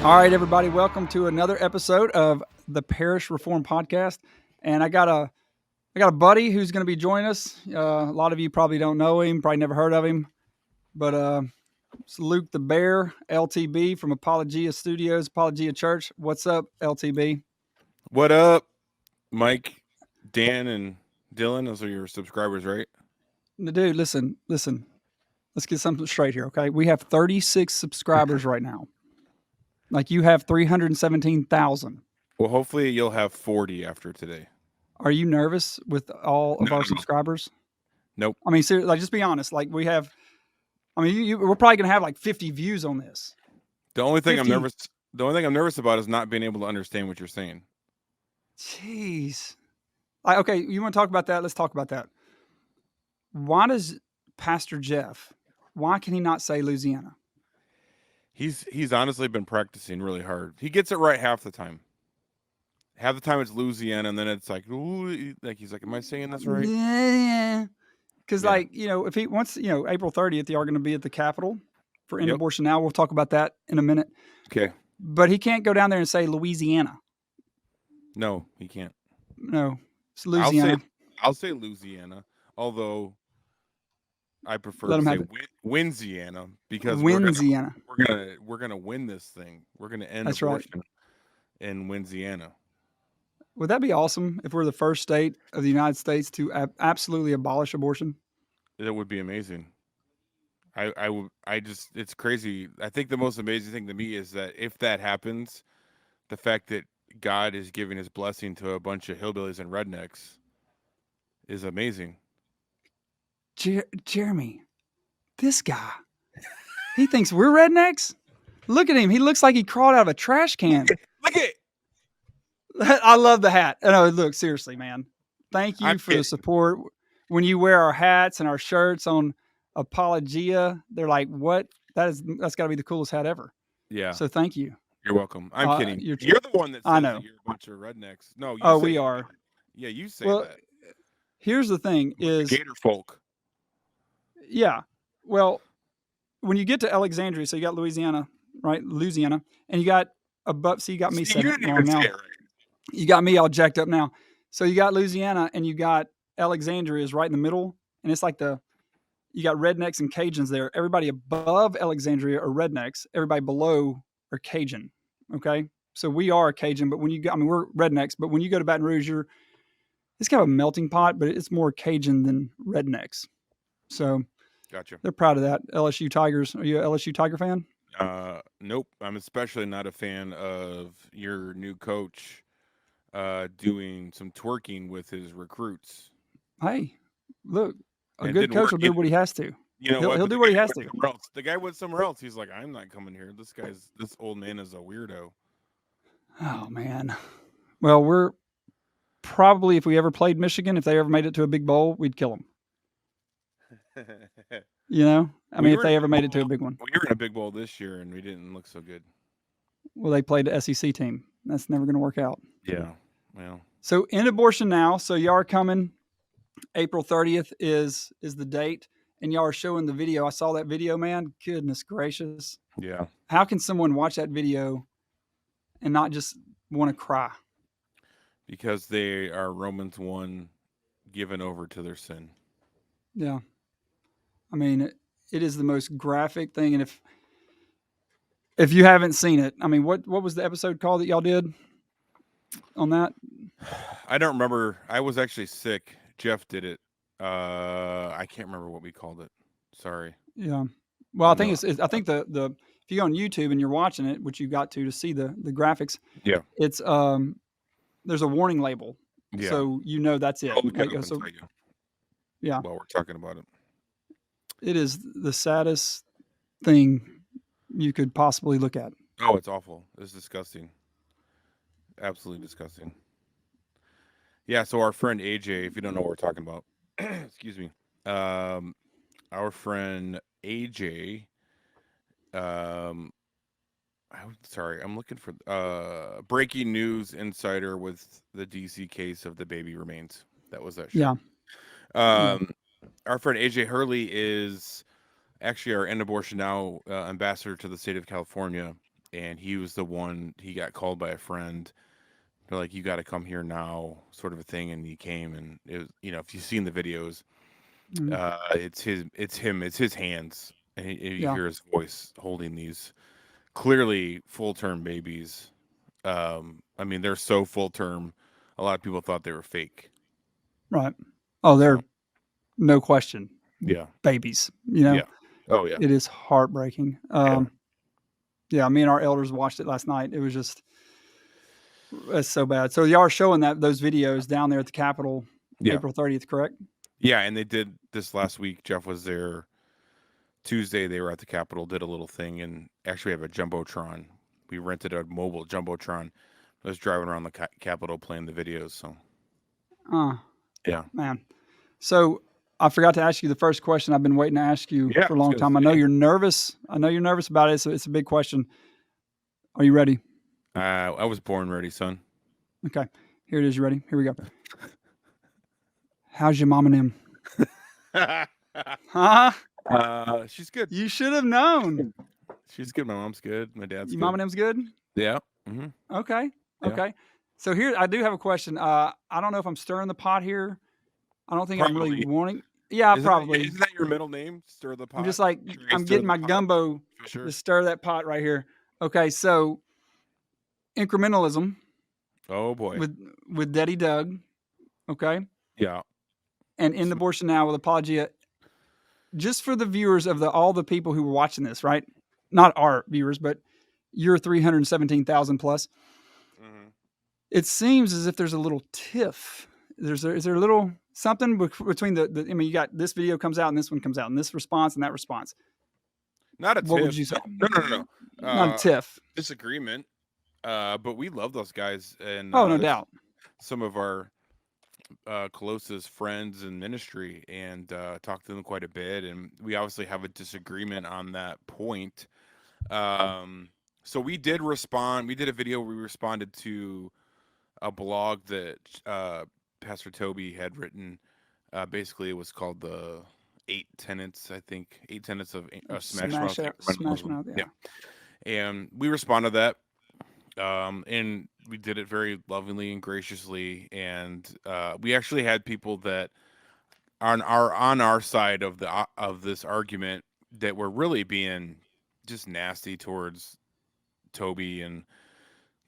All right, everybody, welcome to another episode of the Parish Reformed podcast. And I got a buddy who's going to be joining us. A lot of you probably don't know him, probably never heard of him, but it's Luke the Bear, LTB from Apologia Studios, Apologia Church. What's up, LTB? What up, Mike, Dan, and Dylan? Those are your subscribers, right? Dude, listen. Let's get something straight here, okay? We have 36 subscribers right now. Like you have 317,000. Well, hopefully you'll have 40 after today. Are you nervous with all of No. our subscribers? Nope. I mean, seriously, like, just be honest. Like we have, I mean, we're probably going to have like 50 views on this. The only thing 50. I'm nervous about is not being able to understand what you're saying. Jeez. Okay, you want to talk about that? Let's talk about that. Why does Pastor Jeff, why can he not say Louisiana? He's honestly been practicing really hard. He gets it right half the time. Half the time it's Louisiana, and then it's like, ooh, like he's like, am I saying this right? Yeah. Because, Yeah. like, if he wants, April 30th, y'all are going to be at the Capitol for End Yep. Abortion Now. We'll talk about that in a minute. Okay. But he can't go down there and say Louisiana. No, he can't. No, it's Louisiana. I'll say Louisiana, although I prefer Let to him say have Winsiana because Winsiana. we're gonna win this thing. We're gonna end That's right. abortion in Winsiana. Would that be awesome if we're the first state of the United States to absolutely abolish abortion? That would be amazing. It's crazy. I think the most amazing thing to me is that if that happens, the fact that God is giving his blessing to a bunch of hillbillies and rednecks is amazing. Jeremy, this guy, he thinks we're rednecks? Look at him. He looks like he crawled out of a trash can. Look at it. I love the hat. No, look, seriously, man. Thank you for the support. When you wear our hats and our shirts on Apologia, they're like, what? That's got to be the coolest hat ever. Yeah. So thank you. You're welcome. I'm kidding. You're the one that says I know. that you're a bunch of rednecks. No, we are. That. Yeah, you say well, that. Here's the thing is Gator folk. Yeah. Well, when you get to Alexandria, so you got Louisiana, right? Louisiana, and you got above. So you got me set wrong now. You got me all jacked up now. So you got Louisiana, and you got Alexandria is right in the middle, and it's like you got rednecks and Cajuns there. Everybody above Alexandria are rednecks. Everybody below are Cajun. Okay, so we are Cajun, but we're rednecks. But when you go to Baton Rouge, it's kind of a melting pot, but it's more Cajun than rednecks. So, gotcha. They're proud of that. LSU Tigers. Are you an LSU Tiger fan? Nope. I'm especially not a fan of your new coach doing some twerking with his recruits. Hey, look, a good coach will do what he has to. He'll do what he has to. The guy went somewhere else. He's like, I'm not coming here. This old man is a weirdo. Oh man. Well, we're probably, if we ever played Michigan, if they ever made it to a big bowl, we'd kill them. If they ever made it to a big one. We were in a big bowl this year, and we didn't look so good. Well, they played the SEC team. That's never going to work out. Yeah, well. So, End Abortion Now. So, y'all are coming. April 30th is the date, and y'all are showing the video. I saw that video, man. Goodness gracious. Yeah. How can someone watch that video and not just want to cry? Because they are Romans 1 given over to their sin. Yeah. I mean, it is the most graphic thing. And if you haven't seen it, I mean, what was the episode called that y'all did on that? I don't remember. I was actually sick. Jeff did it. I can't remember what we called it. Sorry. Yeah. Well, I think I think the if you go on YouTube and you're watching it, which you got to see the graphics. Yeah. It's there's a warning label. Yeah. So that's it. Yeah. While we're talking about it. It is the saddest thing you could possibly look at. Oh, it's awful. It's disgusting. Absolutely disgusting. Yeah, so our friend AJ, if you don't know what we're talking about, excuse me, our friend AJ, I'm looking for breaking news insider with the DC case of the baby remains. That was that show. Yeah. Our friend AJ Hurley is actually our End Abortion Now ambassador to the state of California, and he was the one. He got called by a friend. They're like, "You got to come here now," sort of a thing, and he came, and it was, if you've seen the videos, it's his hands, and you hear his voice holding these clearly full-term babies. I mean, they're so full-term. A lot of people thought they were fake. Right. Oh, they're no question. Yeah. Babies. Yeah. Oh yeah. It is heartbreaking. Yeah. Me and our elders watched it last night. It was just, it's so bad. So y'all are showing those videos down there at the Capitol, April 30th, correct? Yeah, and they did this last week. Jeff was there Tuesday. They were at the Capitol, did a little thing, and actually have a jumbotron. We rented a mobile jumbotron. I was driving around the Capitol playing the videos. So, yeah, man. So I forgot to ask you the first question I've been waiting to ask you for a long time. I know you're nervous. About it. So it's a big question. Are you ready? I was born ready, son. Okay, here it is. You ready? Here we go. How's your mom and him? Huh? She's good. You should have known. She's good. My mom's good. My dad's your good. mom and him's good? Yeah. Mm-hmm. Okay. Okay. So here, I do have a question. I don't know if I'm stirring the pot here. I don't think I'm really wanting. Yeah, probably. Isn't that your middle name? Stir the pot. I'm just like, I'm getting my gumbo to stir that pot right here. Okay. So incrementalism. Oh boy. With Daddy Doug. Okay. Yeah. And in abortion now with Apologia. Just for the viewers of all the people who were watching this, right? Not our viewers, but your 317,000 plus. Mm-hmm. It seems as if there's a little tiff. Is there a little something between I mean, you got this video comes out and this one comes out, and this response and that response. Not a tiff. What would you say? No. Not a tiff. Disagreement. But we love those guys, and no doubt. Some of our closest friends in ministry, and talk to them quite a bit, and we obviously have a disagreement on that point. So we did respond. We did a video where we responded to a blog that Pastor Toby had written. Basically, it was called the 8 Tenets, I think. 8 Tenets of Smash Mouth. Yeah. And we responded to that. And we did it very lovingly and graciously, and we actually had people that are on our side of this argument that were really being just nasty towards Toby and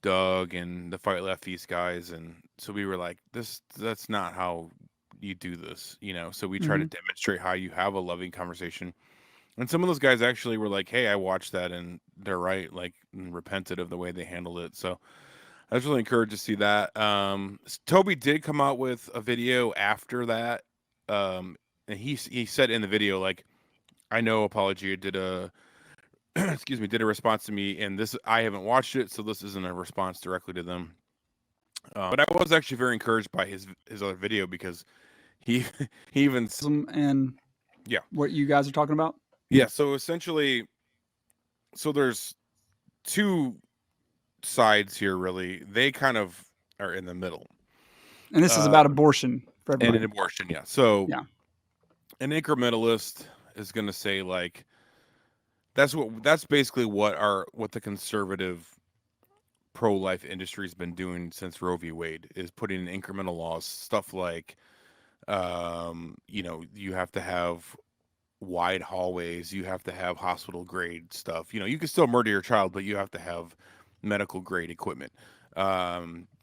Doug and the Fight Left Feast guys, and so we were like, that's not how you do this, So we try to demonstrate how you have a loving conversation. And some of those guys actually were like, hey, I watched that and they're right, like, and repented of the way they handled it. So I was really encouraged to see that. Toby did come out with a video after that. And he said in the video, like, I know Apologia did a response to me, and this, I haven't watched it, so this isn't a response directly to them. But I was actually very encouraged by his other video, because he even and what you guys are talking about. Yeah, so essentially, there's two sides here, really. They kind of are in the middle. And this is about abortion for everybody. And an abortion, yeah. So an incrementalist is going to say, like, that's basically what the conservative pro-life industry has been doing since Roe v. Wade, is putting in incremental laws, stuff like, you have to have wide hallways, you have to have hospital grade stuff. You can still murder your child, but you have to have medical grade equipment.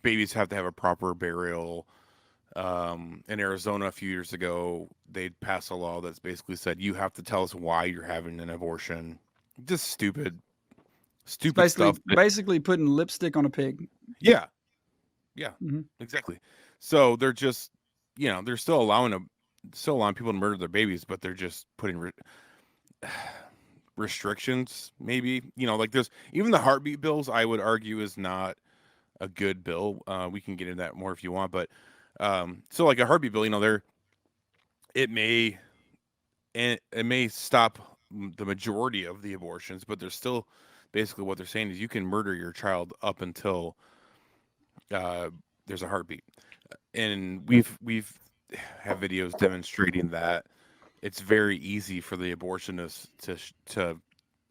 Babies have to have a proper burial. In Arizona a few years ago, they passed a law that's basically said you have to tell us why you're having an abortion. Just stupid stuff. Basically putting lipstick on a pig. Yeah. Exactly. So they're just, they're still allowing people to murder their babies, but they're just putting restrictions, maybe. Like, there's even the heartbeat bills, I would argue, is not a good bill. We can get into that more if you want, but so like a heartbeat bill, it may stop the majority of the abortions, but there's still, basically what they're saying is you can murder your child up until there's a heartbeat. And we've have videos demonstrating that it's very easy for the abortionists to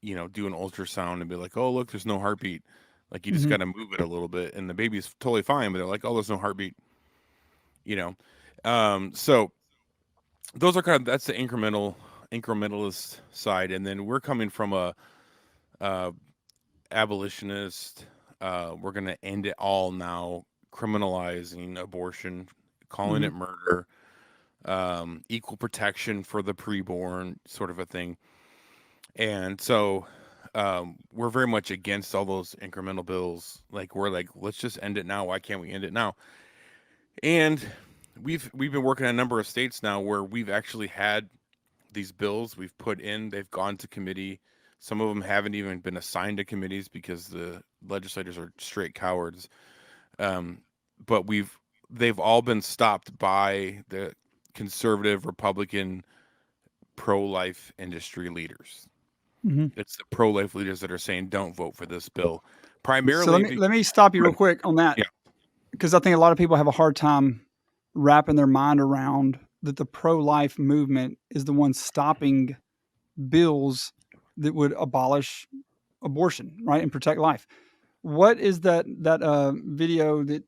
do an ultrasound and be like, oh, look, there's no heartbeat. Like, you just Mm-hmm. got to move it a little bit, and the baby's totally fine, but they're like, oh, there's no heartbeat. So those are that's the incrementalist side, and then we're coming from a abolitionist. We're going to end it all now, criminalizing abortion, calling it murder, equal protection for the preborn, sort of a thing. And so we're very much against all those incremental bills. Like, we're like, let's just end it now. Why can't we end it now? And we've been working in a number of states now where we've actually had these bills we've put in. They've gone to committee. Some of them haven't even been assigned to committees because the legislators are straight cowards. But they've all been stopped by the conservative, Republican, pro-life industry leaders. It's the pro-life leaders that are saying, don't vote for this bill. Primarily. So let me stop you real quick on that. Yeah. Because I think a lot of people have a hard time wrapping their mind around that the pro-life movement is the one stopping bills that would abolish abortion, right, and protect life. What is that video that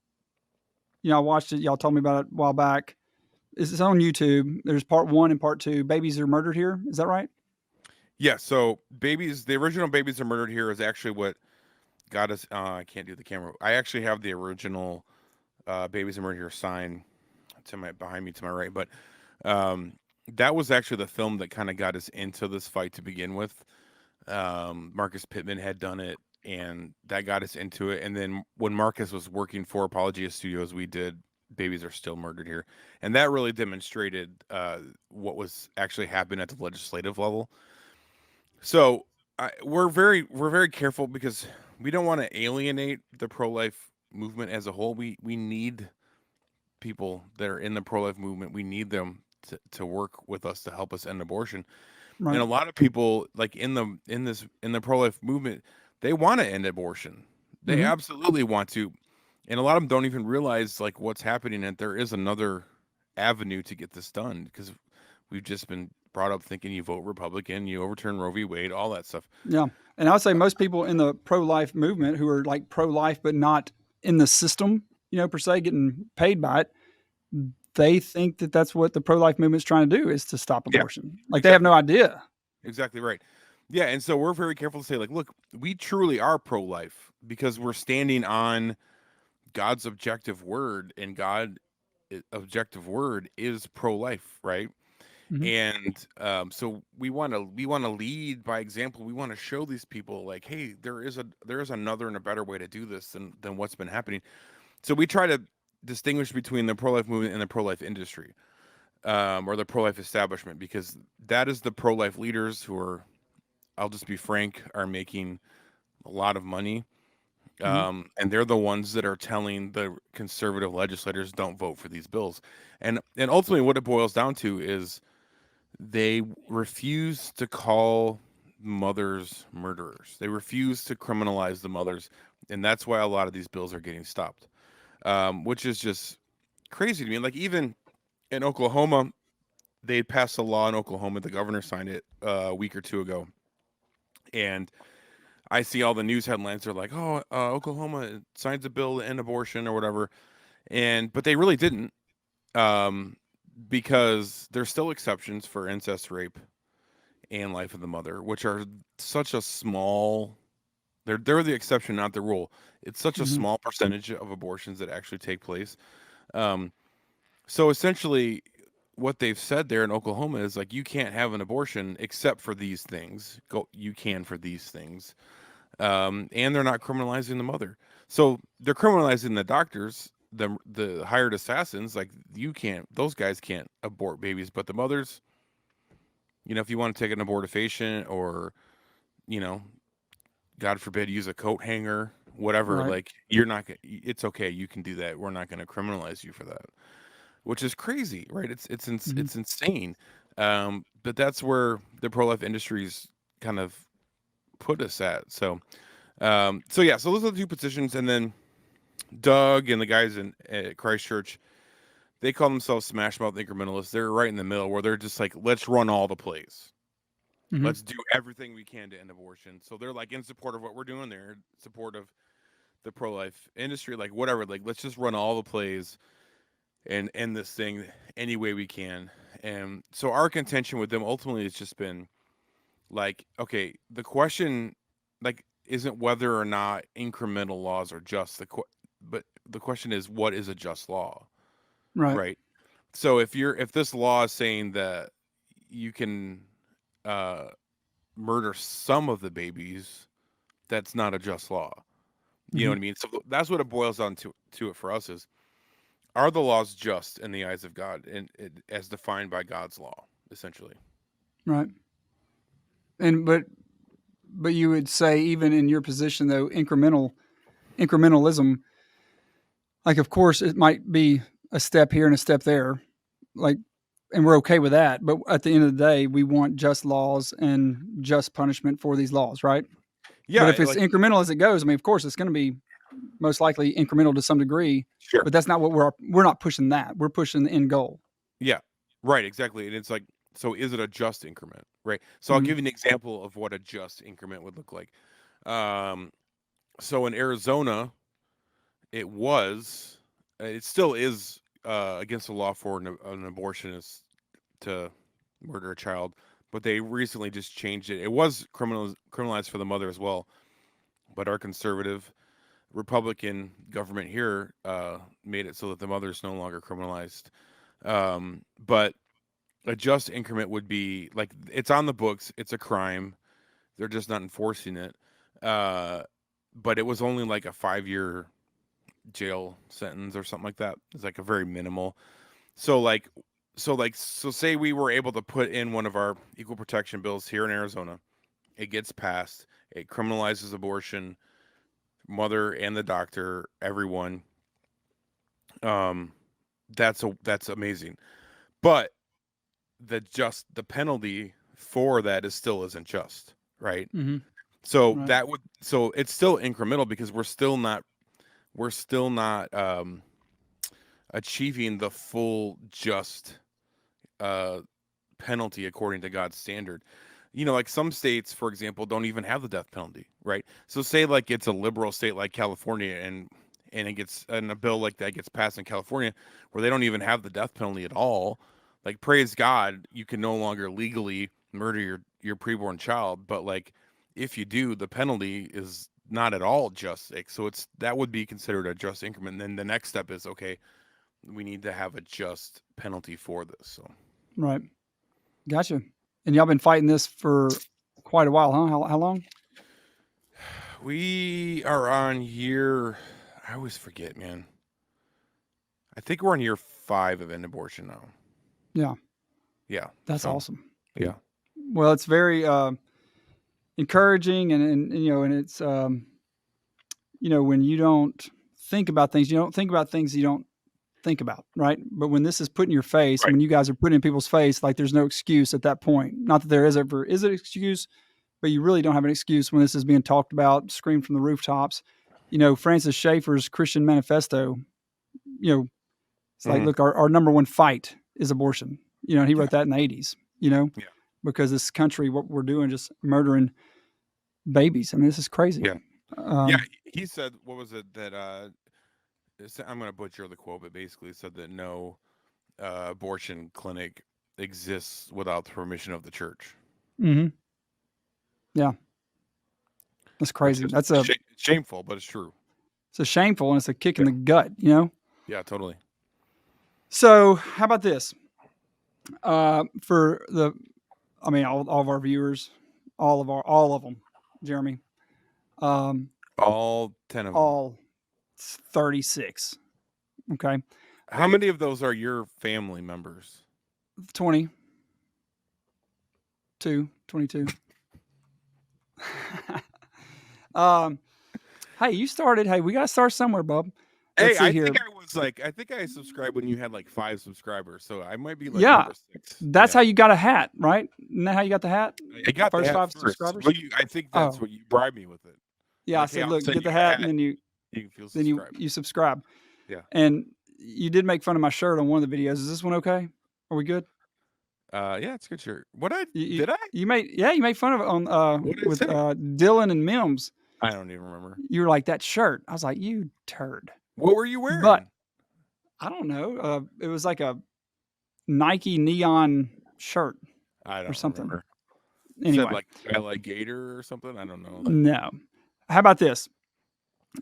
I watched it? Y'all told me about it a while back. It's on YouTube. There's part 1 and part 2. Babies are murdered here. Is that right? Yeah. So the original Babies Are Murdered Here is actually what got us. I can't do the camera. I actually have the original Babies Are Murdered Here sign behind me to my right, but that was actually the film that kind of got us into this fight to begin with. Marcus Pittman had done it, and that got us into it. And then when Marcus was working for Apologia Studios, we did Babies Are Still Murdered Here, and that really demonstrated what was actually happening at the legislative level. So we're very careful because we don't want to alienate the pro-life movement as a whole. We need people that are in the pro-life movement. We need them to work with us to help us end abortion. Right. And a lot of people, like in the pro-life movement, they want to end abortion. They absolutely want to. And a lot of them don't even realize like what's happening, and there is another avenue to get this done, because we've just been brought up thinking you vote Republican, you overturn Roe v. Wade, all that stuff. Yeah. And I would say most people in the pro-life movement who are like pro-life but not in the system, per se, getting paid by it, they think that that's what the pro-life movement is trying to do, is to stop abortion. Yeah, like, exactly. They have no idea. Exactly right. Yeah, and so we're very careful to say, like, look, we truly are pro-life because we're standing on God's objective word, and God's objective word is pro-life, right? And so we want to lead by example. We want to show these people, like, hey, there is another and a better way to do this than what's been happening. So we try to distinguish between the pro-life movement and the pro-life industry, or the pro-life establishment, because that is the pro-life leaders who are, I'll just be frank, are making a lot of money. And they're the ones that are telling the conservative legislators, don't vote for these bills. And ultimately what it boils down to is they refuse to call mothers murderers. They refuse to criminalize the mothers. And that's why a lot of these bills are getting stopped, which is just crazy to me. Like, even in Oklahoma, they passed a law in Oklahoma. The governor signed it a week or two ago. And I see all the news headlines. They're like, oh, Oklahoma signs a bill to end abortion or whatever. But they really didn't. Because there's still exceptions for incest, rape, and life of the mother, which are such a small, they're the exception, not the rule. It's such a small percentage of abortions that actually take place. So essentially what they've said there in Oklahoma is, like, you can't have an abortion except for these things. You can for these things. And they're not criminalizing the mother. So they're criminalizing the doctors, the hired assassins. Like, those guys can't abort babies, but the mothers, if you want to take an abortifacient, or, God forbid, use a coat hanger, whatever, right. Like, it's okay. You can do that. We're not going to criminalize you for that, which is crazy, right? It's insane. But that's where the pro-life industries kind of put us at. So those are the two positions. And then Doug and the guys at Christchurch, they call themselves smash mouth incrementalists. They're right in the middle, where they're just like, let's run all the plays. Mm-hmm. Let's do everything we can to end abortion. So they're like in support of what we're doing. They're in support of the pro-life industry, like whatever. Like let's just run all the plays and end this thing any way we can. And so our contention with them ultimately has just been like, okay, the question like isn't whether or not incremental laws are just but the question is what is a just law, Right. right? So if this law is saying that you can murder some of the babies, that's not a just law. You know what I mean? So that's what it boils down to it for us is, are the laws just in the eyes of God and as defined by God's law, essentially? Right. And but you would say even in your position though, incrementalism, like of course it might be a step here and a step there, like, and we're okay with that. But at the end of the day, we want just laws and just punishment for these laws, right? Yeah, but if it's like incremental as it goes, I mean, of course, it's going to be most likely incremental to some degree. sure. But that's not what we're not pushing that. We're pushing the end goal. Yeah, right, exactly. And it's like, so is it a just increment, right? So I'll give you an example of what a just increment would look like. So in Arizona, it still is against the law for an abortionist to murder a child, but they recently just changed it. It was criminalized for the mother as well, but our conservative Republican government here made it so that the mother is no longer criminalized. But a just increment would be like, it's on the books, it's a crime, they're just not enforcing it. But it was only like a 5-year jail sentence or something like that. It's like a very minimal. So say we were able to put in one of our equal protection bills here in Arizona. It gets passed. It criminalizes abortion, mother and the doctor, everyone. That's amazing. But the penalty for that still isn't just, right? Mm-hmm. So Right. so it's still incremental because we're still not achieving the full just penalty according to God's standard. Like some states, for example, don't even have the death penalty, right? So say like it's a liberal state like California, and a bill like that gets passed in California where they don't even have the death penalty at all. Like, praise God, you can no longer legally murder your preborn child, but like if you do, the penalty is not at all just. So that would be considered a just increment. And then the next step is, okay, we need to have a just penalty for this. So Right. Gotcha. And y'all been fighting this for quite a while, huh? How long? we are on year, I always forget, man. I think we're on year 5 of an abortion now. Yeah. Yeah. That's awesome. Yeah. Well, it's very encouraging, and it's when you don't think about things, you don't think about things you don't think about, right? But when this is put in your face, Right. when you guys are put in people's face, like there's no excuse at that point. Not that there is an excuse, but you really don't have an excuse when this is being talked about, screamed from the rooftops. Francis Schaeffer's Christian Manifesto, it's like, look, our number one fight is abortion. And he wrote that in the 80s, Yeah. because this country, what we're doing, just murdering babies. I mean, this is crazy. Yeah. Yeah. He said, what was it that, I'm going to butcher the quote, but basically said that no abortion clinic exists without the permission of the church. Mm-hmm. Yeah. That's crazy. That's shameful, but it's true. It's a shameful, and it's a kick in the gut, Yeah, totally. So how about this? For all of our viewers, all of them, Jeremy. All 10 of them. All 36. Okay. How many of those are your family members? 22. Hey, you started. Hey, we got to start somewhere, bub. Let's I think I subscribed when you had like 5 subscribers, so I might be like number 6. That's how you got a hat, right? Isn't that how you got the hat? I got first the hat 5 subscribers. Well, I think that's what you bribed me with it. Yeah, I said, look, get the hat, and then you can then you subscribe. Yeah. And you did make fun of my shirt on one of the videos. Is this one okay? Are we good? Yeah, it's a good shirt. What You, did I? you made fun of it on What did I with say? Dylan and Mims. I don't even remember. You were like, that shirt. I was like, you turd. What were you But wearing? I don't know. It was like a Nike neon shirt I or don't something. remember. Said Anyway, like I like Gator or something. I don't know. no. How about this?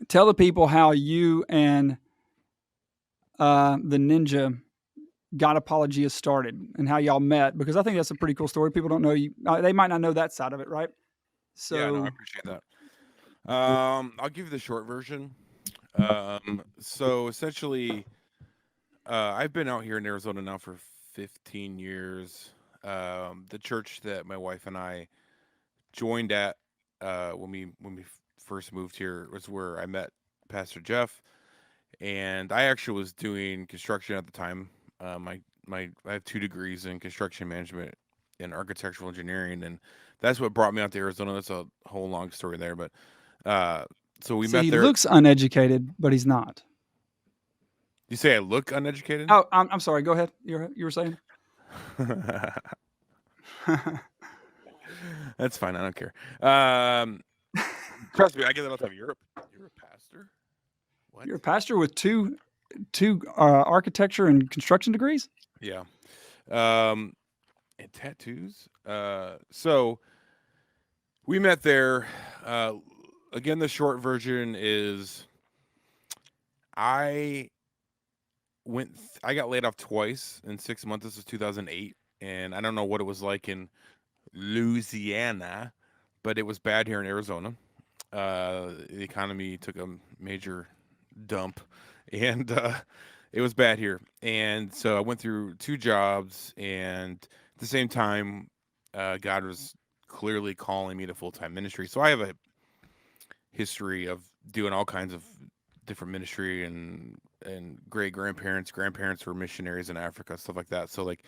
Tell the people how you and the ninja got Apologia started and how y'all met, because I think that's a pretty cool story. People don't know you; they might not know that side of it, right? Yeah, no, I So, appreciate that. I'll give you the short version. So essentially, I've been out here in Arizona now for 15 years. The church that my wife and I joined at when we first moved here was where I met Pastor Jeff, and I actually was doing construction at the time. My I have 2 degrees in construction management and architectural engineering, and that's what brought me out to Arizona. That's a whole long story there, but so we see, met he there. looks uneducated, but he's not. You say I look uneducated? Oh, I'm sorry. Go ahead. You were saying. That's fine. I don't care. Trust me, I get that all the time. You're a pastor? What? You're a pastor with two architecture and construction degrees? Yeah. And tattoos. So we met there. Again, the short version is I I got laid off twice in 6 months. This was 2008, and I don't know what it was like in Louisiana, but it was bad here in Arizona. The economy took a major dump, and it was bad here. And so I went through 2 jobs, and at the same time, God was clearly calling me to full-time ministry. So I have a history of doing all kinds of different ministry, and great grandparents were missionaries in Africa, stuff like that. So like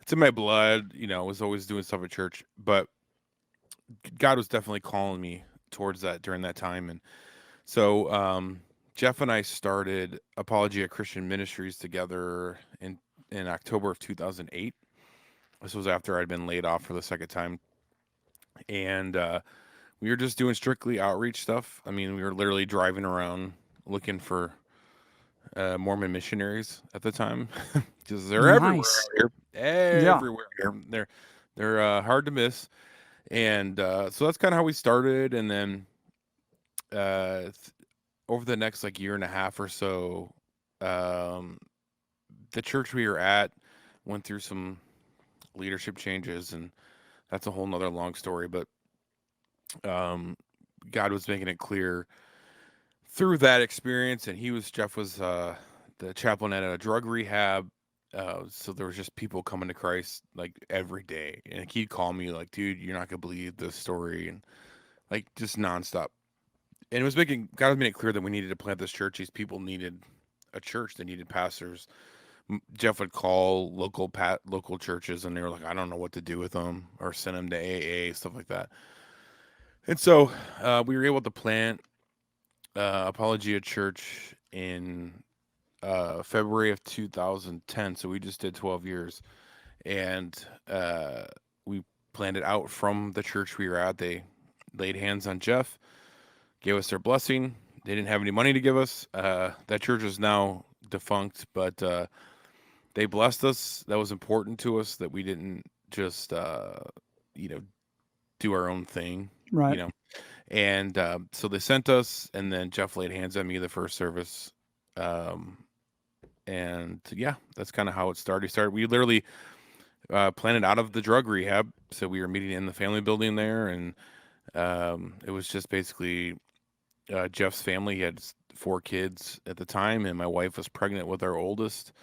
it's in my blood, I was always doing stuff at church, but God was definitely calling me towards that during that time. And so Jeff and I started Apologia Christian Ministries together in October of 2008. This was after I'd been laid off for the second time, and we were just doing strictly outreach stuff. I mean, we were literally driving around looking for Mormon missionaries at the time, because they're everywhere Nice. out here. Yeah. Everywhere here. They're hard to miss, and so that's kind of how we started. And then over the next like year and a half or so, um, the church we were at went through some leadership changes, and that's a whole nother long story. But God was making it clear through that experience, and Jeff was the chaplain at a drug rehab. So there was just people coming to Christ like every day, and he'd call me like, "Dude, you're not gonna believe this story," and like just nonstop. And God was making it clear that we needed to plant this church. These people needed a church. They needed pastors. Jeff would call local churches, and they were like, "I don't know what to do with them," or send them to AA, stuff like that. And so we were able to plant Apologia Church in February of 2010. So we just did 12 years, and we planned it out from the church we were at. They laid hands on Jeff, gave us their blessing. They didn't have any money to give us. That church is now defunct, but they blessed us. That was important to us, that we didn't just do our own thing, Right. And so they sent us, and then Jeff laid hands on me the first service. And yeah, that's kind of how it started. We literally planted out of the drug rehab. So we were meeting in the family building there, and it was just basically Jeff's family. He had 4 kids at the time, and my wife was pregnant with our oldest.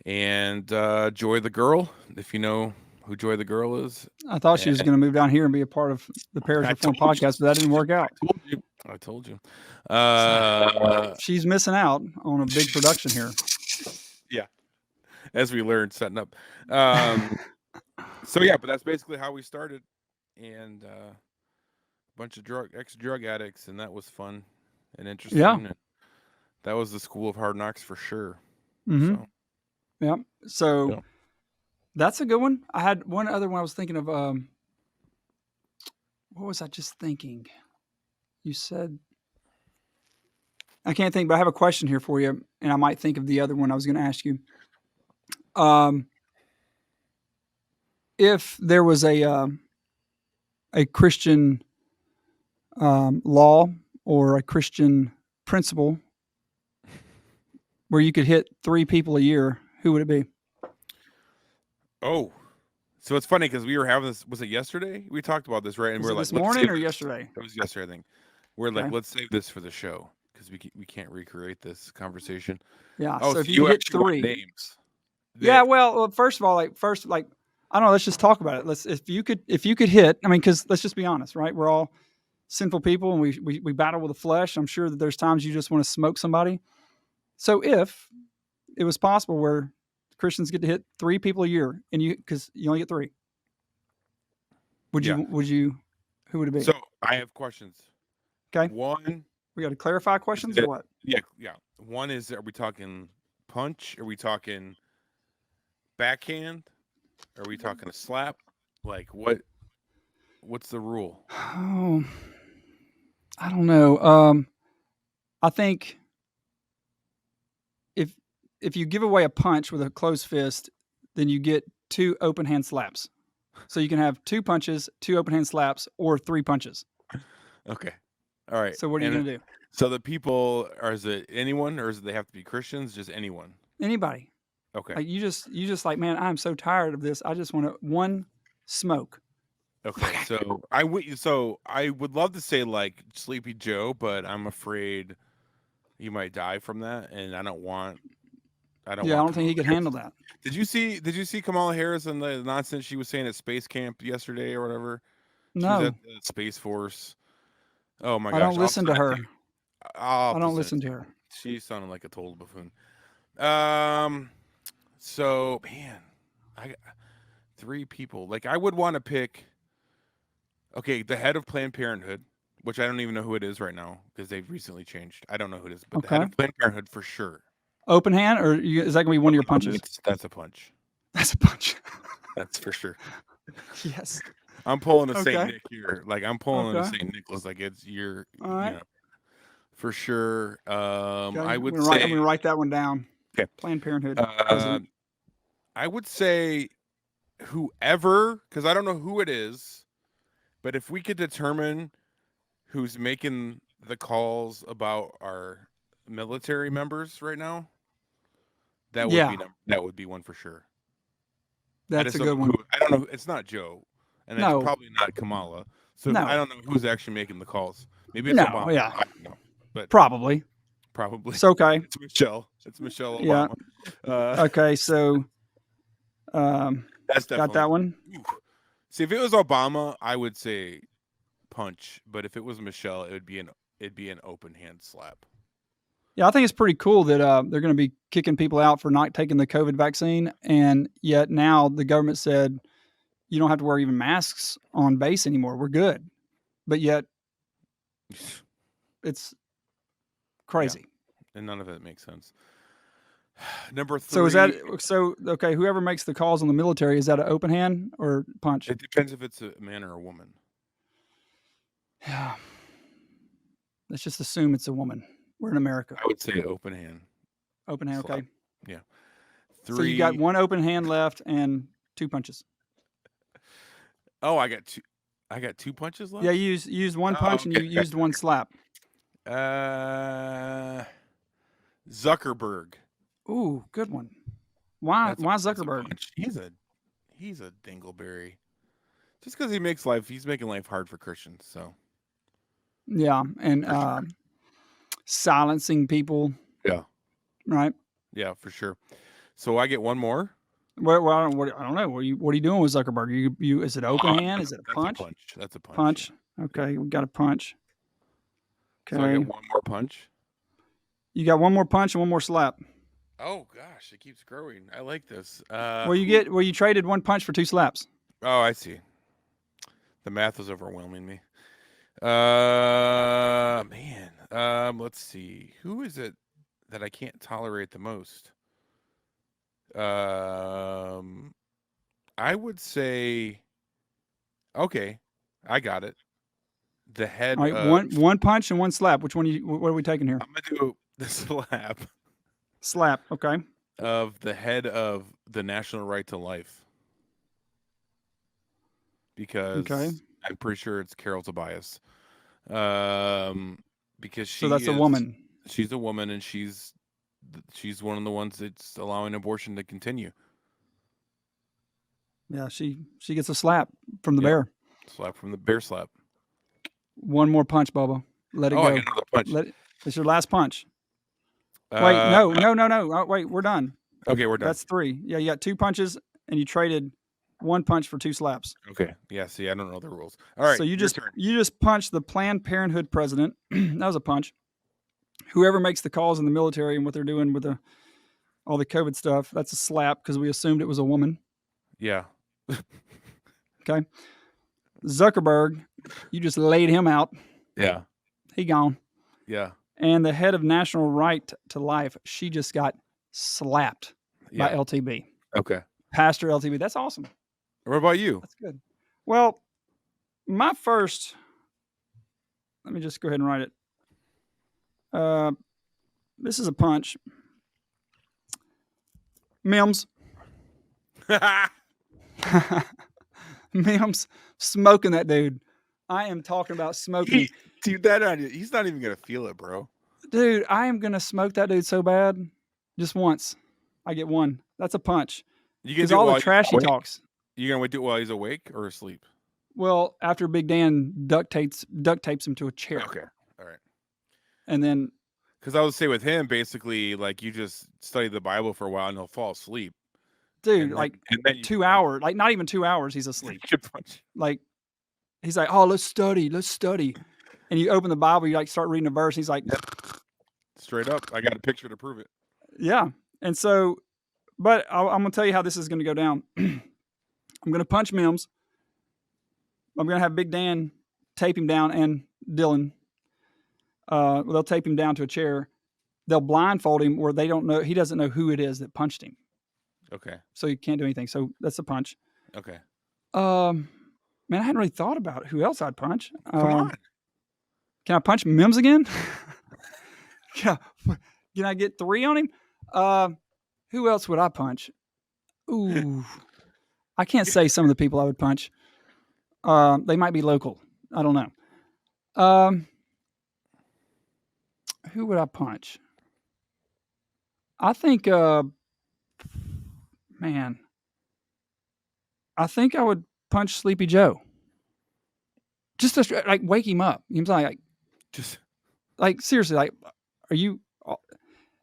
And Joy the girl, if you know who Joy the girl is. I thought she was going to move down here and be a part of the Parish Reformed podcast, but that didn't work out. I told you. She's missing out on a big production here. Yeah, as we learned setting up. So yeah, but that's basically how we started, and a bunch of ex-drug addicts, and that was fun and interesting. Yeah. And that was the school of hard knocks for sure. Mm-hmm. So. Yeah. So That's a good one. I had one other one I was thinking of. What was I just thinking? You said I can't think, but I have a question here for you, and I might think of the other one I was going to ask you. If there was a Christian law or a Christian principle where you could hit 3 people a year, who would it be? Oh, so it's funny because we were having this. Was it yesterday? We talked about this, right? And Was we're it like, this let's morning save or this. yesterday? It was yesterday, I think. We're Okay. like, let's save this for the show because we can't recreate this conversation. Yeah. Oh, so if you hit actually want 3, names. yeah. Well, first of all, I don't know. Let's just talk about it. If you could hit. I mean, because let's just be honest, right? We're all sinful people, and we battle with the flesh. I'm sure that there's times you just want to smoke somebody. So if it was possible where Christians get to hit 3 people a year, and because you only get 3, would you? Who would it be? So I have questions. Okay. One, we got to clarify questions or what? Yeah. One is, are we talking punch? Are we talking backhand? Are we talking a slap? Like what's the rule? Oh, I don't know. I think if you give away a punch with a closed fist, then you get 2 open hand slaps. So you can have 2 punches, 2 open hand slaps, or 3 punches. Okay. All right. So what are you going to do? So the people, is it anyone, or does they have to be Christians? Just anyone? Anybody. Okay. Like you just like, man, I'm so tired of this. I just want one smoke. Okay. So I would love to say like Sleepy Joe, but I'm afraid he might die from that, and I don't want. I don't think he could handle that. Did you see Kamala Harris and the nonsense she was saying at Space Camp yesterday or whatever? No. She was at the Space Force. Oh my gosh! I don't listen to her. I don't listen to her. She sounded like a total buffoon. So man, I got 3 people. Like I would want to pick. Okay, the head of Planned Parenthood, which I don't even know who it is right now because they've recently changed. I don't know who it is, but the head of Planned Parenthood for sure. Open hand, or is that going to be one of your punches? That's a punch. That's a punch. That's for sure. Yes. I'm pulling a Saint Nick here. Like I'm pulling a Saint Nicholas. Like it's your. All right. You know, for sure. I would say. I'm going to write that one down. Okay. Planned Parenthood. I would say whoever, because I don't know who it is, but if we could determine who's making the calls about our military members right now, that would be one for sure. That's a good one. I don't know. It's not Joe, and it's probably not Kamala. So I don't know who's actually making the calls. Maybe it's Obama. Yeah. I don't know. But probably. It's okay. It's Michelle. It's Michelle Obama. Yeah. Okay, so that's got that one. Ooh. See, if it was Obama, I would say punch. But if it was Michelle, it'd be an open hand slap. Yeah, I think it's pretty cool that they're going to be kicking people out for not taking the COVID vaccine, and yet now the government said you don't have to wear even masks on base anymore. We're good, but yet it's crazy. Yeah. And none of it makes sense. Number 3. So is that okay? Whoever makes the calls on the military, is that an open hand or punch? It depends if it's a man or a woman. Yeah. Let's just assume it's a woman. We're in America. I would say open hand. Open hand, slap. Okay. Yeah. 3. So you got 1 open hand left and 2 punches. Oh, I got 2. I got 2 punches left. Yeah, you used 1 punch and you used 1 slap. Zuckerberg. Ooh, good one. Why Zuckerberg? He's a dingleberry. Just because he's making life hard for Christians. So. Yeah, and silencing people. Yeah. Right. Yeah, for sure. So I get 1 more. Well, I don't know. What are you doing with Zuckerberg? You is it open hand? Is it a punch? That's a punch. Punch. Okay, we got a punch. Okay. So I get 1 more punch. You got 1 more punch and 1 more slap. Oh gosh, it keeps growing. I like this. You traded 1 punch for 2 slaps. Oh, I see. The math was overwhelming me. Man. Let's see. Who is it that I can't tolerate the most? I would say, okay, I got it. The head. All right, one punch and one slap. Which one? What are we taking here? I'm gonna do the slap. Slap. Okay. Of the head of the National Right to Life, because I'm pretty sure it's Carol Tobias. Because that's a woman. She's a woman, and she's one of the ones that's allowing abortion to continue. Yeah, she gets a slap from the bear. Slap from the bear slap. One more punch, Bubba. Let it go. I got another punch. It's your last punch. Wait, no. Oh, wait, we're done. Okay, we're done. That's 3. Yeah, you got 2 punches, and you traded 1 punch for 2 slaps. Okay. Yeah. See, I don't know the rules. All right. So you just punched the Planned Parenthood president. That was a punch. Whoever makes the calls in the military and what they're doing with all the COVID stuff, that's a slap because we assumed it was a woman. Yeah. Okay. Zuckerberg, you just laid him out. Yeah. He gone. Yeah. And the head of National Right to Life, she just got slapped by LTB. Okay. Pastor LTB. That's awesome. What about you? That's good. Well, my first, let me just go ahead and write it. This is a punch. Mims. Mims smoking that dude. I am talking about smoking. Dude, he's not even going to feel it, bro. Dude, I am going to smoke that dude so bad. Just once. I get 1. That's a punch. Because all the trash he talks. You going to do it while he's awake or asleep? Well, after Big Dan duct tapes him to a chair. Okay. All right. And then. Because I would say with him, basically, like, you just study the Bible for a while and he'll fall asleep. Dude, and then 2 hours, like not even 2 hours, he's asleep. Like, he's like, oh, let's study. And you open the Bible, you like start reading a verse. And he's like, straight up. I got a picture to prove it. Yeah. And so, but I'm going to tell you how this is going to go down. I'm going to punch Mims. I'm going to have Big Dan tape him down and Dylan. They'll tape him down to a chair. They'll blindfold him where they don't know. He doesn't know who it is that punched him. Okay. So you can't do anything. So that's a punch. Okay. Man, I hadn't really thought about who else I'd punch. Come on. Can I punch Mims again? Can I get 3 on him? Who else would I punch? Ooh. I can't say some of the people I would punch. They might be local. I don't know. Who would I punch? I think, I think I would punch Sleepy Joe. Just to like wake him up. You know what I'm saying? Just like seriously, like, are you?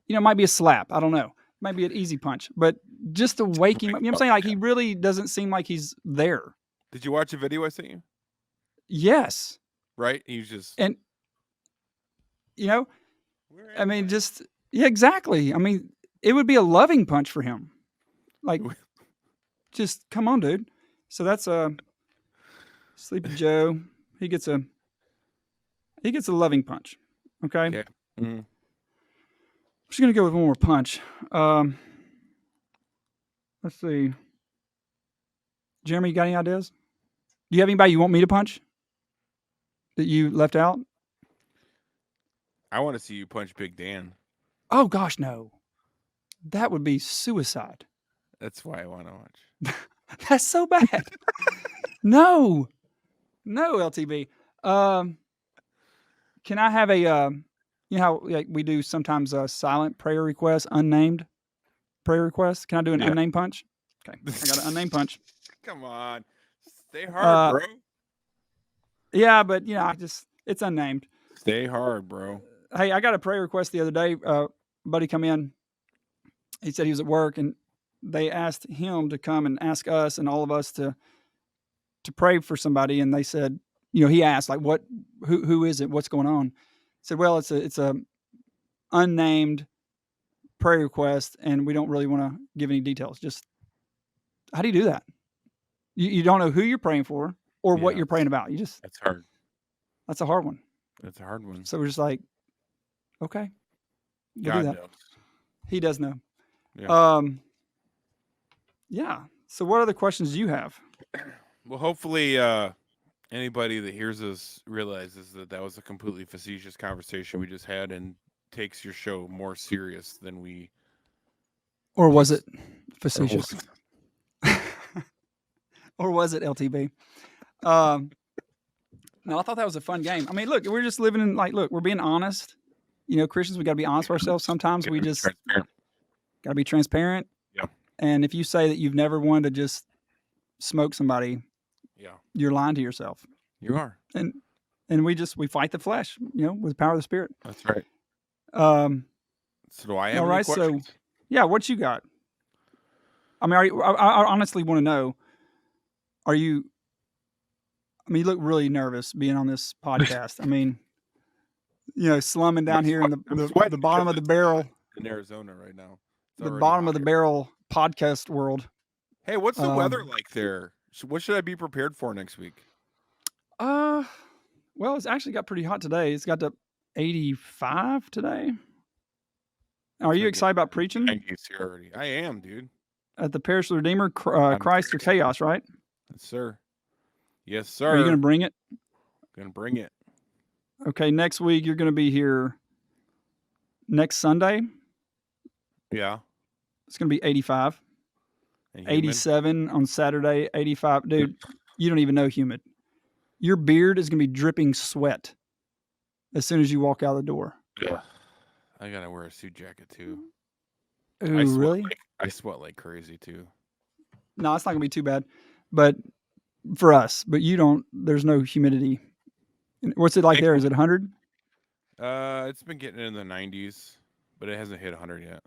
It might be a slap. I don't know. It might be an easy punch, but just to wake him up. You know what I'm saying? Like he really doesn't seem like he's there. Did you watch the video I sent you? Yes. Right. He's just and I mean, just exactly. I mean, it would be a loving punch for him. Like, just come on, dude. So that's Sleepy Joe. He gets a loving punch. Okay. Yeah. Mm-hmm. I'm just gonna go with one more punch. Let's see. Jeremy, you got any ideas? Do you have anybody you want me to punch that you left out? I want to see you punch Big Dan. Oh gosh, no. That would be suicide. That's why I want to watch. That's so bad. No, LTB. Can I have a, you know how like we do sometimes a silent prayer request, unnamed prayer request? Can I do an unnamed punch? Okay, I got an unnamed punch. Come on, stay hard, bro. Yeah, but it's unnamed. Stay hard, bro. Hey, I got a prayer request the other day. Buddy come in. He said he was at work, and they asked him to come and ask us and all of us to pray for somebody. And they said, he asked like, who is it? What's going on? He said, well, it's a unnamed prayer request, and we don't really want to give any details. Just how do you do that? You don't know who you're praying for or what you're praying about. That's hard. That's a hard one. That's a hard one. So we're just like, okay, we'll God do that. knows. He does know. Yeah. Yeah. So what other questions do you have? Well, hopefully anybody that hears us realizes that was a completely facetious conversation we just had and takes your show more serious than we. Or was it facetious? Or was it LTB? No, I thought that was a fun game. I mean, look, we're just living in we're being honest. Christians, we got to be honest with ourselves. Sometimes we just got to be transparent. Yeah. And if you say that you've never wanted to just smoke somebody, yeah, you're lying to yourself. You are. And we fight the flesh, with the power of the Spirit. That's right. So do I have any questions? So yeah, what you got? I mean, I honestly want to know, you look really nervous being on this podcast. I mean, slumming down here in the bottom of the barrel. In Arizona right now. The bottom of the barrel podcast world. Hey, what's the weather like there? What should I be prepared for next week? Well, it's actually got pretty hot today. It's got to 85 today. Are you excited about preaching? 90s here already. I am, dude. At the Parish Redeemer, Christ or Chaos, right? Yes, sir. Yes, sir. Are you going to bring it? Going to bring it. Okay, next week you're going to be here next Sunday. Yeah. It's going to be 85. 87 on Saturday, 85. Dude, you don't even know humid. Your beard is going to be dripping sweat as soon as you walk out the door. Yeah. I got to wear a suit jacket too. Ooh, really? I sweat like crazy too. No, it's not going to be too bad. But for us, there's no humidity. What's it like there? Is it 100? It's been getting in the 90s, but it hasn't hit 100 yet.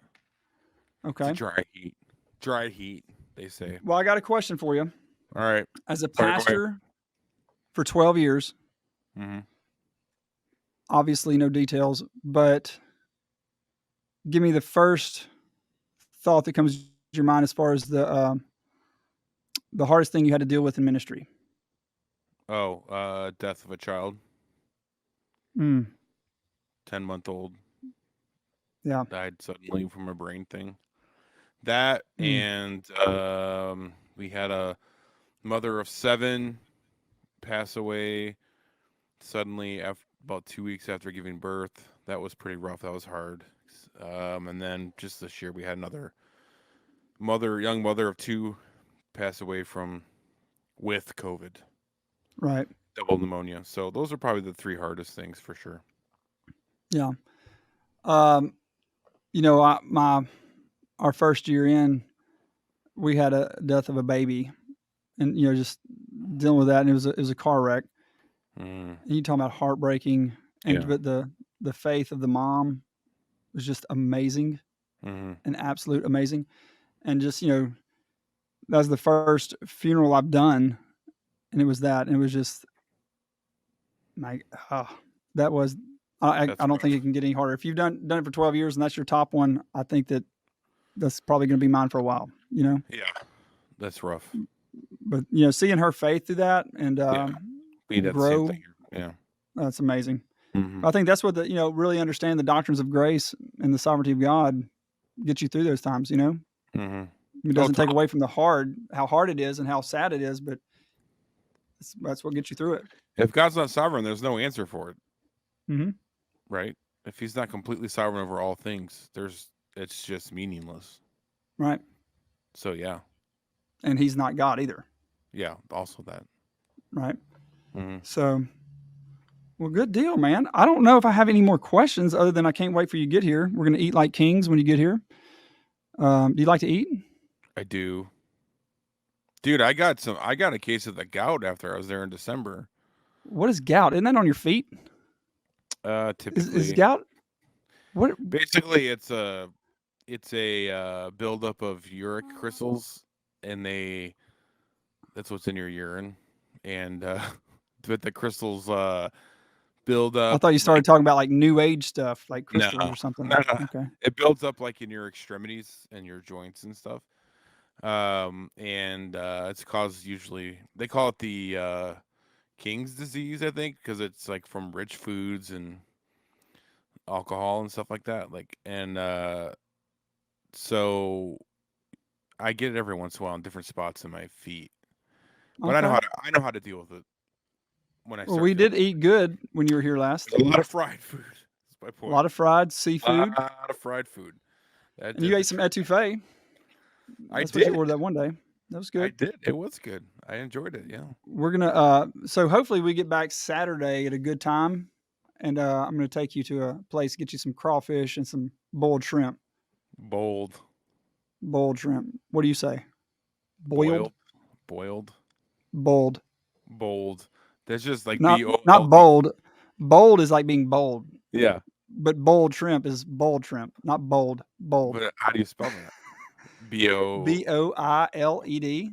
Okay. It's dry heat. Dry heat, they say. Well, I got a question for you. All right. As a pastor for 12 years, obviously no details, but give me the first thought that comes to your mind as far as the hardest thing you had to deal with in ministry. Oh, death of a child. 10-month-old. Yeah. Died suddenly from a brain thing. That and we had a mother of 7 pass away suddenly about 2 weeks after giving birth. That was pretty rough. That was hard. And then just this year we had another young mother of 2 pass away with COVID. Right. Double pneumonia. So those are probably the 3 hardest things for sure. Yeah. Our first year in, we had a death of a baby, and just dealing with that, and it was a car wreck. And you talking about heartbreaking, but the faith of the mom was just amazing, and absolute amazing, and just that was the first funeral I've done, and it was just like that was. I don't think it can get any harder. If you've done it for 12 years and that's your top one, I think that's probably going to be mine for a while, Yeah, that's rough. But, seeing her faith through that and grow, yeah, that's amazing. I think that's what really understand the doctrines of grace and the sovereignty of God get you through those times, It doesn't take away from how hard it is and how sad it is, but that's what gets you through it. If God's not sovereign, there's no answer for it. Right? If he's not completely sovereign over all things, it's just meaningless. Right. So, yeah. And he's not God either. Yeah, also that. Right. So, well, good deal, man. I don't know if I have any more questions other than I can't wait for you to get here. We're going to eat like kings when you get here. Do you like to eat? I do. Dude, I got a case of the gout after I was there in December. What is gout? Isn't that on your feet? Typically. Is gout? What? Basically, it's a buildup of uric crystals, and that's what's in your urine, and but the crystals build up. I thought you started talking about like new age stuff, like crystals or something. No. Okay. It builds up like in your extremities and your joints and stuff. And it's caused usually, they call it the King's disease, I think, because it's like from rich foods and alcohol and stuff like that. So I get it every once in a while in different spots in my feet, but Okay. I know how to deal with it when I Well, start. we did eat good when you were here last. A lot of fried food. That's my A point. lot of fried A seafood. lot of fried food. And you ate some etouffee. That's what did. you ordered that one day. That was good. I did. It was good. I enjoyed it. Yeah. We're gonna so hopefully we get back Saturday at a good time, and I'm gonna take you to a place, get you some crawfish and some boiled shrimp. Bold. Boiled shrimp. What do you say? Boiled. Boiled. Bold. Bold. That's just like Not BOLD. bold. Bold is like being bold. Yeah. But boiled shrimp is boiled shrimp, not bold. Bold. But how do you spell that? B-O. BOILED.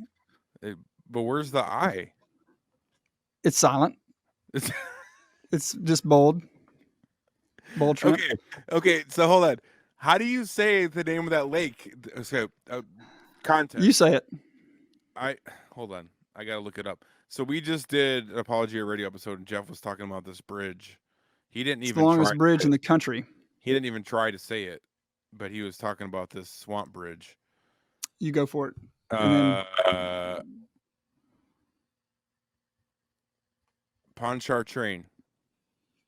But where's the I? It's silent. It's just bold. Bold shrimp. Okay. So hold on. How do you say the name of that lake? So, context. You say it. Hold on. I gotta look it up. So we just did an Apologia Radio episode, and Jeff was talking about this bridge. He didn't even. It's the longest bridge in the country. He didn't even try to say it, but he was talking about this swamp bridge. You go for it. Pontchartrain.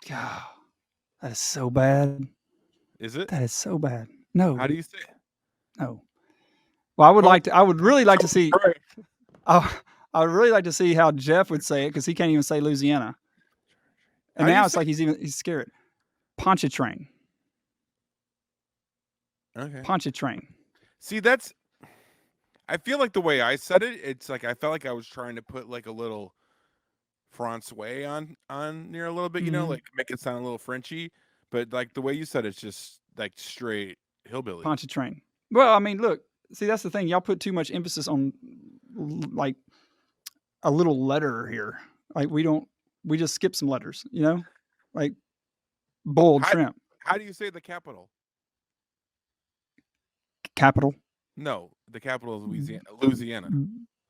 God, that is so bad. Is it? That is so bad. No. How do you say it? No. Well, I would really like to see. I would really like to see how Jeff would say it, because he can't even say Louisiana. And now it's like he's scared. Pontchartrain. Okay. Pontchartrain. See, I feel like the way I said it, it's like I felt like I was trying to put like a little Francois on near a little bit, you know, like make it sound a little Frenchy. But like the way you said it's just like straight hillbilly. Pontchartrain. Well, I mean, look, see, that's the thing. Y'all put too much emphasis on like a little letter here. Like we just skip some letters, you know? Like boiled shrimp. How do you say the capital? Capital? No, the capital is Louisiana.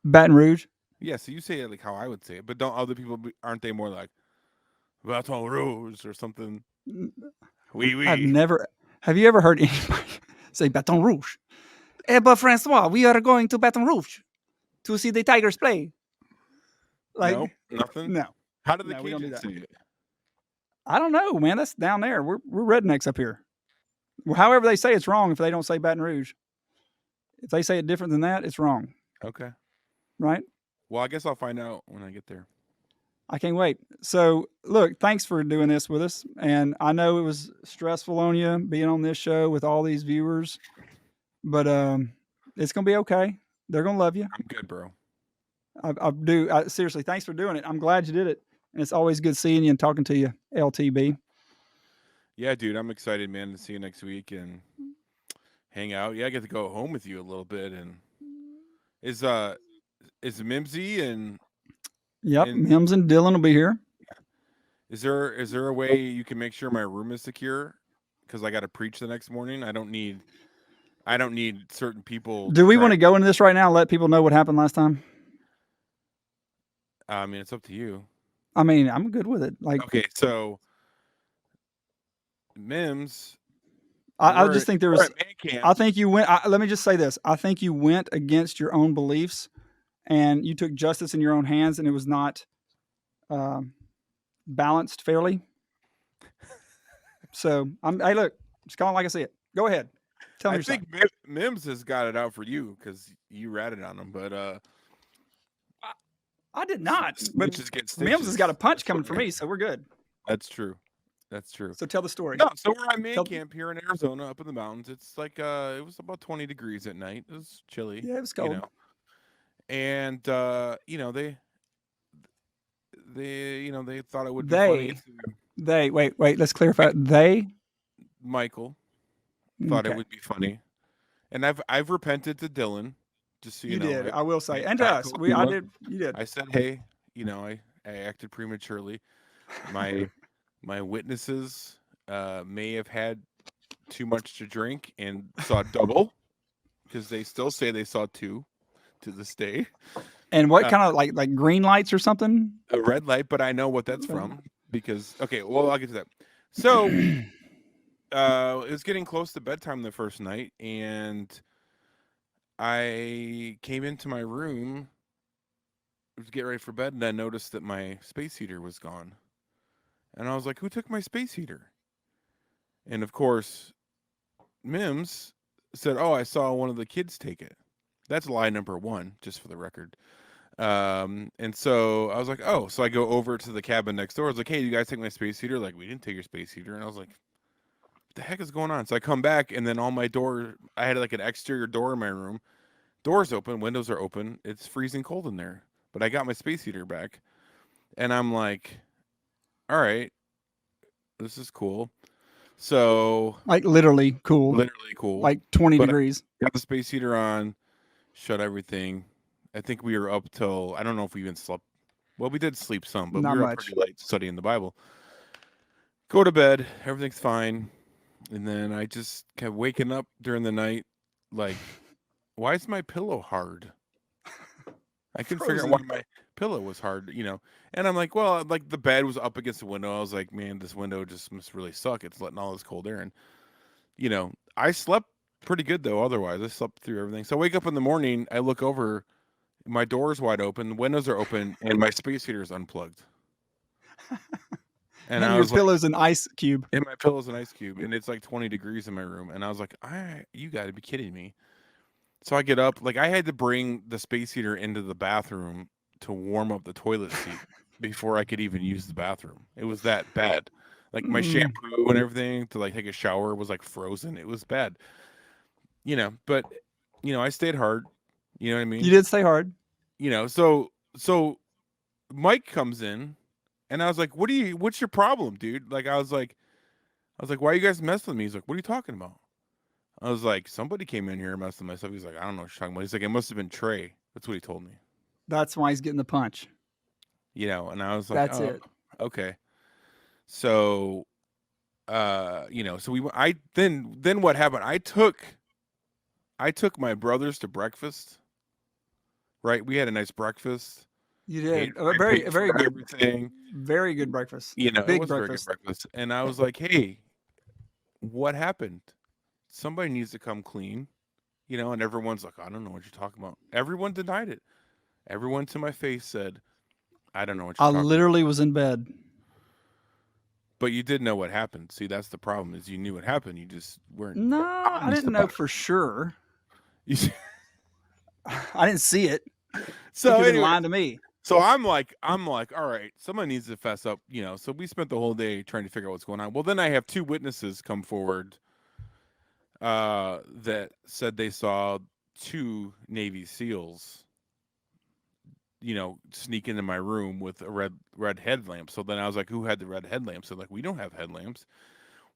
Baton Rouge? Yeah, so you say it like how I would say it, but don't other people, aren't they more like Baton Rouge or something? Oui. Have you ever heard anybody say Baton Rouge? But Francois, we are going to Baton Rouge to see the Tigers play. Like, no, nothing? No. How do the Cajuns say it? I don't know, man. That's down there. We're rednecks up here. Well, however they say it's wrong if they don't say Baton Rouge. If they say it different than that, it's wrong. Okay. Right? Well, I guess I'll find out when I get there. I can't wait. So, look, thanks for doing this with us. And I know it was stressful on you being on this show with all these viewers, but it's going to be okay. They're going to love you. I'm good, bro. I do. Seriously, thanks for doing it. I'm glad you did it. And it's always good seeing you and talking to you, LTB. Yeah, dude, I'm excited, man, to see you next week and hang out. Yeah, I get to go home with you a little bit. And is Mimsy and Mims and Dylan will be here. Is there a way you can make sure my room is secure? Because I got to preach the next morning. I don't need certain people. Do we want to go into this right now and let people know what happened last time? I mean, it's up to you. I mean, I'm good with it. Like, okay, so Mims, I just think there was. I think you went. Let me just say this. I think you went against your own beliefs, and you took justice in your own hands, and it was not balanced fairly. So hey, look, just kind of like I see it. Go ahead. Tell me. I think Mims has got it out for you because you ratted on him, but I did not. But Mims has got a punch coming for me, so we're good. That's true. So tell the story. No, so we're at main camp here in Arizona, up in the mountains. It's like it was about 20 degrees at night. It was chilly. Yeah, it was cold. You know? And they thought it would be funny. They wait. Let's clarify. They, Michael, thought it would be funny, and I've repented to Dylan. Just so you know, did. I will say, and to us, I did. You did. I said, hey, I acted prematurely. My witnesses may have had too much to drink and saw double, because they still say they saw two to this day. And what kind of like green lights or something? A red light, but I know what that's from because I'll get to that. So it was getting close to bedtime the first night, and I came into my room to get ready for bed, and I noticed that my space heater was gone. And I was like, who took my space heater? And of course, Mims said, oh, I saw one of the kids take it. That's lie number one, just for the record. And so I was like, oh, so I go over to the cabin next door. I was like, hey, you guys take my space heater? Like, we didn't take your space heater. And I was like, what the heck is going on? So I come back, and then all my door, I had like an exterior door in my room. Doors open, windows are open. It's freezing cold in there. But I got my space heater back. And I'm like, all right, this is cool. So Like literally cool. Like 20 but degrees. I got the space heater on, shut everything. I think we were up till, I don't know if we even slept. Well, we did sleep some, but Not we were much. up pretty late studying the Bible. Go to bed, everything's fine. And then I just kept waking up during the night like, why is my pillow hard? I couldn't figure out why my pillow was hard, you know. And I'm like, well, like the bed was up against the window. I was like, man, this window just must really suck. It's letting all this cold air in. You know, I slept pretty good though. Otherwise, I slept through everything. So I wake up in the morning, I look over, my door's wide open, the windows are open, and my space heater is unplugged. And your pillow's an ice cube. And my pillow's an ice cube, and it's like 20 degrees in my room. And I was like, you got to be kidding me. So I get up, like I had to bring the space heater into the bathroom to warm up the toilet seat before I could even use the bathroom. It was that bad. Like my shampoo and everything to like take a shower was like frozen. It was bad. You know, but you know, I stayed hard. You know what I mean? You did stay hard. You know, so Mike comes in, and I was like, what's your problem, dude? Like I was like, why are you guys messing with me? He's like, what are you talking about? I was like, somebody came in here and messed with my stuff. He's like, I don't know what you're talking about. He's like, it must have been Trey. That's what he told me. That's why he's getting the punch. You know, and I was like, that's it. Okay. So, you know, so then what happened? I took my brothers to breakfast. Right, we had a nice breakfast. You did a very good everything. Very good breakfast. You know, it was breakfast. Very good breakfast. And I was like, hey, what happened? Somebody needs to come clean, you know, and everyone's like, I don't know what you're talking about. Everyone denied it. Everyone to my face said, I don't know what you're talking about. I literally was in bed. But you did know what happened. See, that's the problem is you knew what happened. You just weren't. No, I didn't know for sure. I didn't see it. So anyway, lying to me. So I'm like, all right, someone needs to fess up, you know. So we spent the whole day trying to figure out what's going on. Well, then I have two witnesses come forward that said they saw two Navy SEALs, you know, sneak into my room with a red headlamp. So then I was like, who had the red headlamps? So like, we don't have headlamps.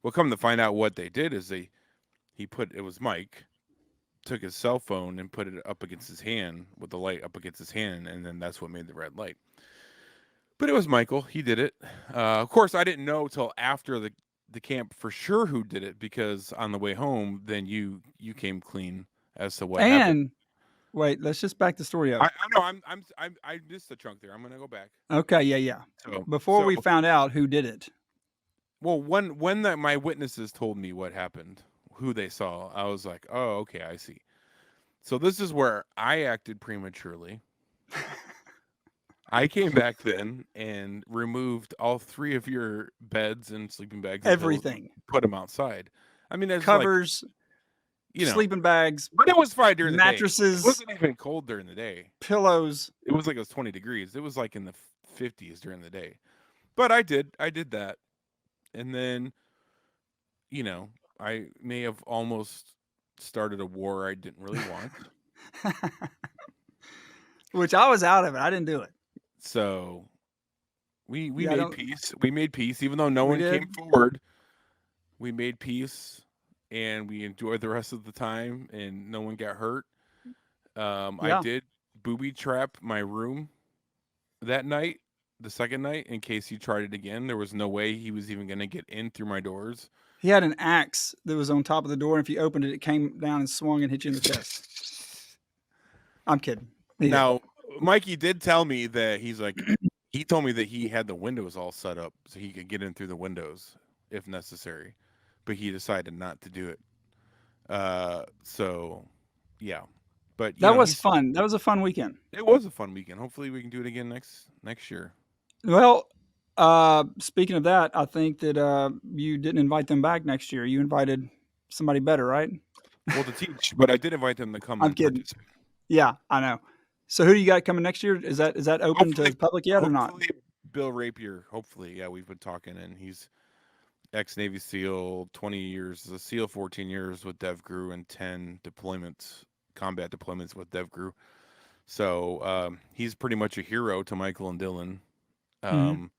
Well, come to find out what they did is it was Mike, took his cell phone and put it up against his hand with the light up against his hand, and then that's what made the red light. But it was Michael. He did it. Of course, I didn't know till after the camp for sure who did it, because on the way home, then you came clean as to what happened. Wait, let's just back the story up. I know I missed the chunk there. I'm gonna go back. Okay, yeah. So before we found out who did it. Well, when my witnesses told me what happened, who they saw, I was like, oh, okay, I see. So this is where I acted prematurely. I came back then and removed all three of your beds and sleeping bags. Everything. Put them outside. I mean, there's covers, like, you know, sleeping bags. But it was fine during mattresses, the day. It wasn't even cold during the day. Pillows. It was like it was 20 degrees. It was like in the 50s during the day. But I did that. And then, you know, I may have almost started a war I didn't really want. Which I was out of it. I didn't do it. So we made peace. We made peace, even though no one came forward. We made peace, and we enjoyed the rest of the time, and no one got hurt. I did booby trap my room that night, the second night, in case he tried it again. There was no way he was even going to get in through my doors. He had an axe that was on top of the door, and if you opened it, it came down and swung and hit you in the chest. I'm kidding. Now, Mikey did tell me that he told me that he had the windows all set up so he could get in through the windows if necessary, but he decided not to do it. So, yeah. But that was fun. That was a fun weekend. It was a fun weekend. Hopefully we can do it again next year. Well, speaking of that, I think that you didn't invite them back next year. You invited somebody better, right? Well, to teach, but I did invite them to come. I'm kidding. Yeah, I know. So who do you got coming next year? Is that open to the public yet or not? Bill Rapier. Hopefully, yeah. We've been talking, and he's ex-Navy SEAL, 20 years as a SEAL, 14 years with DevGru, and 10 combat deployments with DevGru. So he's pretty much a hero to Michael and Dylan.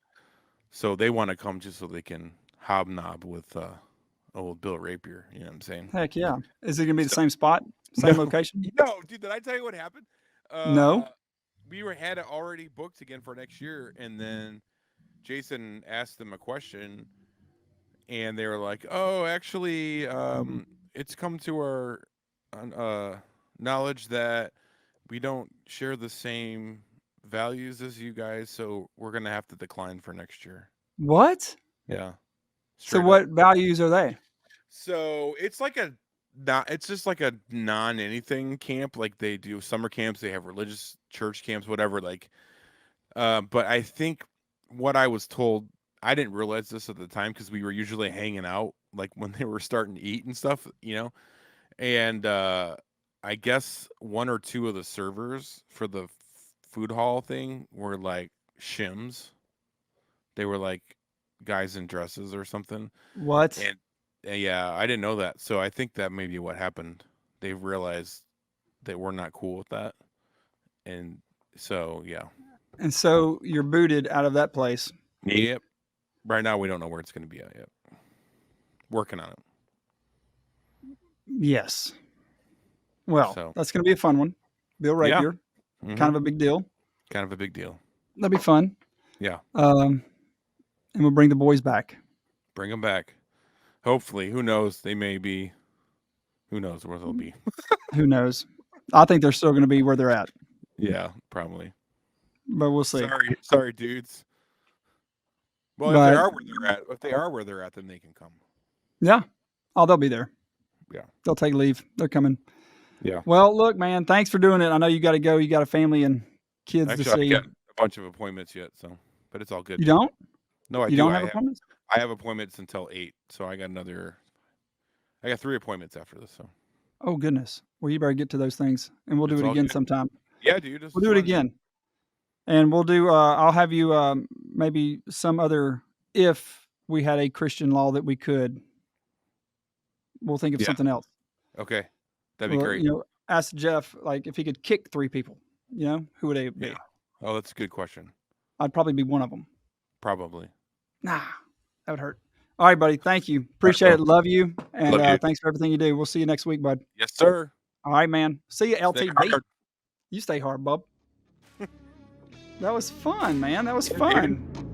So they want to come just so they can hobnob with old Bill Rapier. You know what I'm saying? Heck yeah. Is it going to be the same spot? Same location? No, dude, did I tell you what happened? No. We had it already booked again for next year, and then Jason asked them a question, and they were like, "Oh, actually, it's come to our knowledge that we don't share the same values as you guys, so we're gonna have to decline for next year." What? Yeah. So what values are they? So it's like it's just like a non-anything camp. Like they do summer camps, they have religious church camps, whatever. Like, but I think what I was told, I didn't realize this at the time because we were usually hanging out like when they were starting to eat and stuff, and I guess one or two of the servers for the food hall thing were like shims. They were like guys in dresses or something. What? And yeah, I didn't know that. So I think that may be what happened. They realized that we're not cool with that. And so, yeah. And so you're booted out of that place. Yep. Right now, we don't know where it's going to be at yet. Working on it. Yes. Well, that's going to be a fun one. Bill Rapier. Yeah. Kind of a big deal. Kind of a big deal. That'll be fun. Yeah. And we'll bring the boys back. Bring them back. Hopefully. Who knows? They may be. Who knows where they'll be? Who knows? I think they're still going to be where they're at. Yeah, probably. But we'll see. Sorry, dudes. Well, if they are where they're at, then they can come. Yeah. Oh, they'll be there. Yeah. They'll take leave. They're coming. Yeah. Well, look, man, thanks for doing it. I know you got to go. You got a family and kids to see. I've got a bunch of appointments yet, but it's all good. You don't? No, you don't have appointments? I have appointments until 8, so I got 3 appointments after this. So. Oh goodness. Well, you better get to those things, and we'll do it again sometime. Yeah, dude. We'll do it again, and we'll do. I'll have you maybe some other. If we had a Christian law that we could, we'll think of something else. Okay, that'd be great. Ask Jeff like if he could kick 3 people. Who would it be? Yeah. Oh, that's a good question. I'd probably be one of them. Probably. Nah, that would hurt. All right, buddy. Thank you. Appreciate it. Love you. And thanks for everything you do. We'll see you next week, bud. Yes, sir. All right, man. See you, LTB. Hard. You stay hard, bub. That was fun, man. That was fun. Dude.